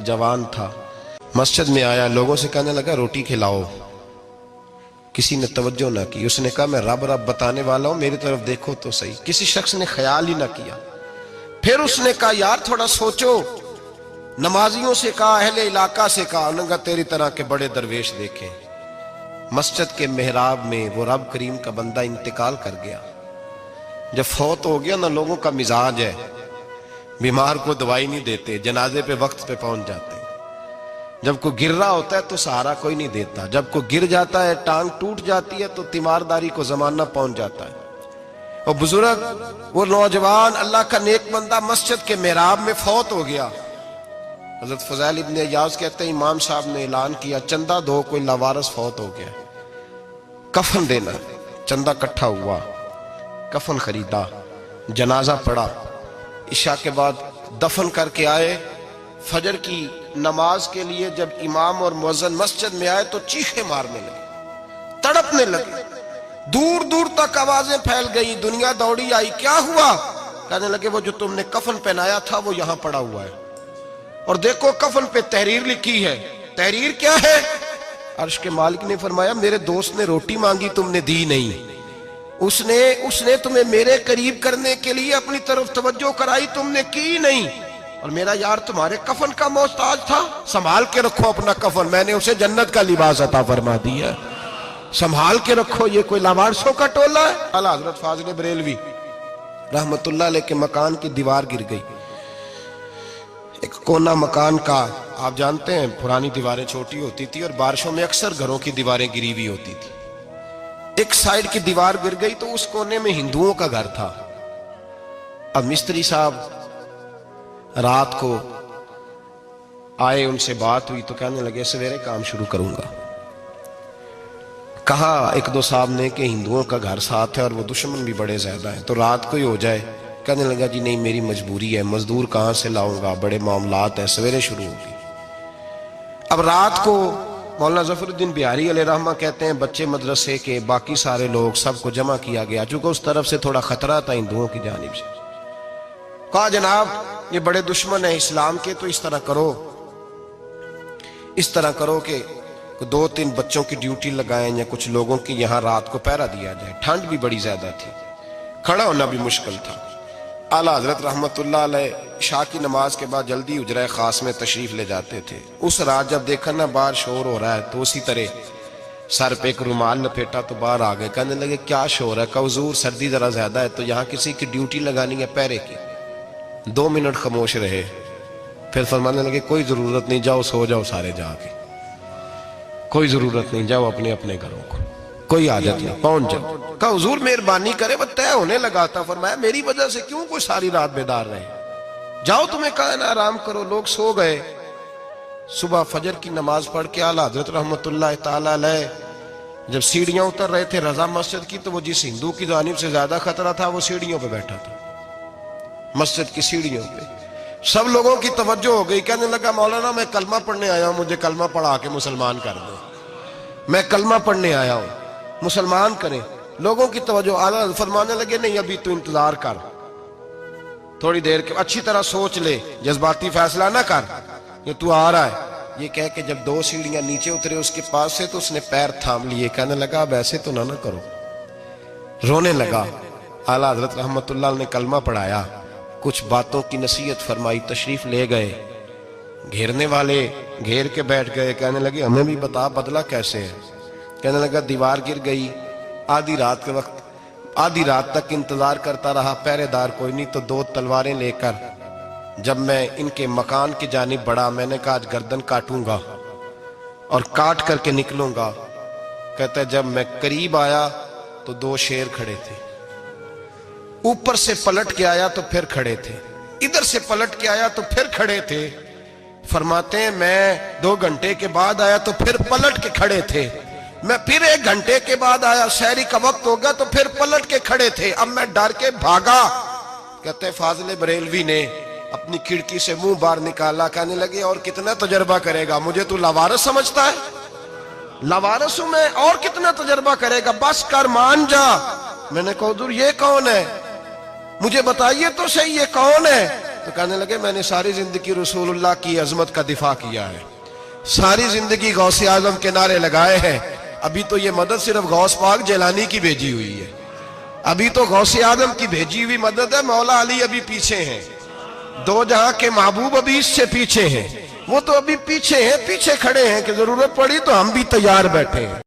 जवान था, मस्जिद में आया, लोगों से कहने लगा रोटी खिलाओ। किसी ने तवज्जो ना की। उसने कहा मैं रब रब बताने वाला हूं, मेरी तरफ देखो तो सही। किसी शख्स ने ख्याल ही ना किया। फिर उसने कहा यार थोड़ा सोचो। नमाजियों से कहा, अहले इलाका से कहा, उन्होंने कहा तेरी तरह के बड़े दरवेश देखे। मस्जिद के मेहराब में वो रब करीम का बंदा इंतकाल कर गया। जब फौत हो गया ना, लोगों का मिजाज है, बीमार को दवाई नहीं देते, जनाजे पे वक्त पे पहुंच जाते। जब कोई गिर रहा होता है तो सहारा कोई नहीं देता, जब कोई गिर जाता है, टांग टूट जाती है तो तीमारदारी को जमाना पहुंच जाता है। और बुजुर्ग, वो नौजवान अल्लाह का नेक बंदा मस्जिद के मेहराब में फौत हो गया। हजरत फज़ैल इब्न अय्याज़ कहते हैं इमाम साहब ने ऐलान किया चंदा दो, कोई लावारिस फौत हो गया, कफन देना। चंदा इकट्ठा हुआ, कफन खरीदा, जनाजा पड़ा, इशा के बाद दफन करके आए। फजर की नमाज के लिए जब इमाम और मुअज्जिन मस्जिद में आए तो चीखे मारने लगे, तड़पने लगे, दूर दूर तक आवाजें फैल गई। दुनिया दौड़ी आई, क्या हुआ? कहने लगे वो जो तुमने कफन पहनाया था वो यहां पड़ा हुआ है, और देखो कफन पे तहरीर लिखी है। तहरीर क्या है? अर्श के मालिक ने फरमाया मेरे दोस्त ने रोटी मांगी, तुमने दी नहीं। उसने तुम्हें मेरे करीब करने के लिए अपनी तरफ तवज्जो कराई, तुमने की नहीं। और मेरा यार तुम्हारे कफन का मोहताज था, संभाल के रखो अपना कफन, मैंने उसे जन्नत का लिबास अता फरमा दिया, संभाल के रखो। ये कोई लावारिसों का टोला है? आला हजरत फाजिल बरेलवी रहमतुल्लाह अलैह के मकान की दीवार गिर गई। एक कोना मकान का, आप जानते हैं पुरानी दीवारें छोटी होती थी और बारिशों में अक्सर घरों की दीवारें गिरी हुई होती थी। एक साइड की दीवार गिर गई तो उस कोने में हिंदुओं का घर था। अब मिस्त्री साहब रात को आए, उनसे बात हुई तो कहने लगे सवेरे काम शुरू करूंगा। कहा एक दो साहब ने कि हिंदुओं का घर साथ है और वो दुश्मन भी बड़े ज्यादा है, तो रात को ही हो जाए। कहने लगा जी नहीं मेरी मजबूरी है, मजदूर कहां से लाऊंगा, बड़े मामलात हैं, सवेरे शुरू होगी। अब रात को मौलाना जफरुद्दीन बिहारी अलैहि रहमा कहते हैं बच्चे मदरसे के, बाकी सारे लोग, सबको जमा किया गया, चूंकि उस तरफ से थोड़ा खतरा था हिंदुओं की जानिब से। कहा जनाब ये बड़े दुश्मन है इस्लाम के, तो इस तरह करो कि दो तीन बच्चों की ड्यूटी लगाएं या कुछ लोगों की यहाँ रात को पहरा दिया जाए। ठंड भी बड़ी ज्यादा थी, खड़ा होना भी मुश्किल था। आला हजरत रहमतुल्लाह अलैह इशा की नमाज के बाद जल्दी उजरा खास में तशरीफ ले जाते थे। उस रात जब देखा ना बाहर शोर हो रहा है तो उसी तरह सर पे एक रुमाल लपेटा तो बाहर आ गए। कहने लगे क्या शोर है? कहा हुजूर सर्दी जरा ज्यादा है तो यहाँ किसी की ड्यूटी लगानी है पहरे की। 2 मिनट खामोश रहे, फिर फरमाने लगे कोई जरूरत नहीं, जाओ सो जाओ सारे जाके, कोई जरूरत नहीं, जाओ अपने अपने घरों को, कोई आदत नहीं, पहुंच जाओ। कहा हुजूर मेहरबानी करे, वो तय होने लगा था। फरमाया मेरी वजह से क्यों कोई सारी रात बेदार रहे, जाओ तुम्हें कहा ना आराम करो। लोग सो गए। सुबह फजर की नमाज पढ़ के आला हजरत रहमतुल्लाह ताला अलैह जब सीढ़ियां उतर रहे थे रजा मस्जिद की, तो वो जिस हिंदू की जानिब से ज्यादा खतरा था वो सीढ़ियों पे बैठा था, मस्जिद की सीढ़ियों पे। सब लोगों की तवज्जो हो गई। कहने लगा मौलाना मैं कलमा पढ़ने आया हूं, मुझे कलमा पढ़ा के मुसलमान कर दो, मैं कलमा पढ़ने आया हूं, मुसलमान करें। लोगों की तवज्जो। आला फरमाने लगे नहीं अभी तो इंतजार कर, थोड़ी देर के, अच्छी तरह सोच ले, जज्बाती फैसला ना कर, ये तू आ रहा है। ये कह के जब 2 सीढ़ियां नीचे उतरे उसके पास से तो उसने पैर थाम लिए। कहने लगा अब ऐसे तो ना करो, रोने लगा। आला हजरत रहमतुल्लाह ने कलमा पढ़ाया, कुछ बातों की नसीहत फरमाई, तशरीफ ले गए। घेरने वाले घेर के बैठ गए। कहने लगे हमें भी बता बदला कैसे है? कहने लगा दीवार गिर गई, आधी रात के वक्त, आधी रात तक इंतजार करता रहा, पहरेदार कोई नहीं, तो 2 तलवारें लेकर जब मैं इनके मकान की जानिब बढ़ा, मैंने कहा आज गर्दन काटूंगा और काट करके निकलूंगा। कहता है जब मैं करीब आया तो 2 शेर खड़े थे, ऊपर से पलट के आया तो फिर खड़े थे, इधर से पलट के आया तो फिर खड़े थे। फरमाते हैं मैं 2 घंटे के बाद आया तो फिर पलट के खड़े थे, मैं फिर 1 घंटे के बाद आया, शहरी का वक्त हो गया तो फिर पलट के खड़े थे। अब मैं डर के भागा। कहते फाजिल बरेलवी ने अपनी खिड़की से मुंह बाहर निकाला। कहने लगे और कितना तजर्बा करेगा, मुझे तू लावारिस समझता है? लावारिस हूं मैं, और कितना तजर्बा करेगा, बस कर मान जा। मैंने कहा हुजूर ये कौन है, मुझे बताइए तो सही ये कौन है? تو کہنے لگے میں نے ساری زندگی رسول اللہ کی عظمت کا دفاع کیا ہے، ساری زندگی غوث اعظم کے نعرے لگائے ہیں، ابھی تو یہ مدد صرف غوث پاک جیلانی کی بھیجی ہوئی ہے، ابھی تو غوث اعظم کی بھیجی ہوئی مدد ہے، مولا علی ابھی پیچھے ہیں، دو جہاں کے محبوب ابھی اس سے پیچھے ہیں، وہ تو ابھی پیچھے ہیں، پیچھے کھڑے ہیں کہ ضرورت پڑی تو ہم بھی تیار بیٹھے ہیں۔